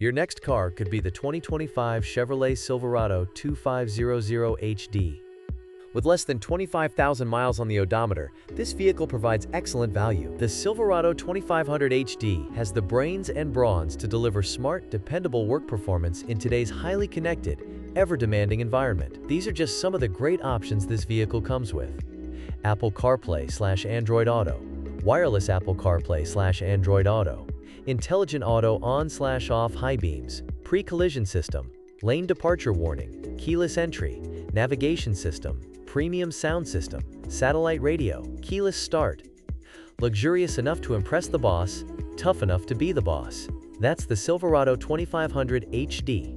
Your next car could be the 2025 Chevrolet Silverado 2500HD. With less than 25,000 miles on the odometer, this vehicle provides excellent value. The Silverado 2500HD has the brains and brawn to deliver smart, dependable work performance in today's highly connected, ever-demanding environment. These are just some of the great options this vehicle comes with: Apple CarPlay/Android Auto, wireless Apple CarPlay/Android Auto, intelligent auto on/off high beams, pre-collision system, lane departure warning, keyless entry, navigation system, premium sound system, satellite radio, keyless start. Luxurious enough to impress the boss, tough enough to be the boss. That's the Silverado 2500HD.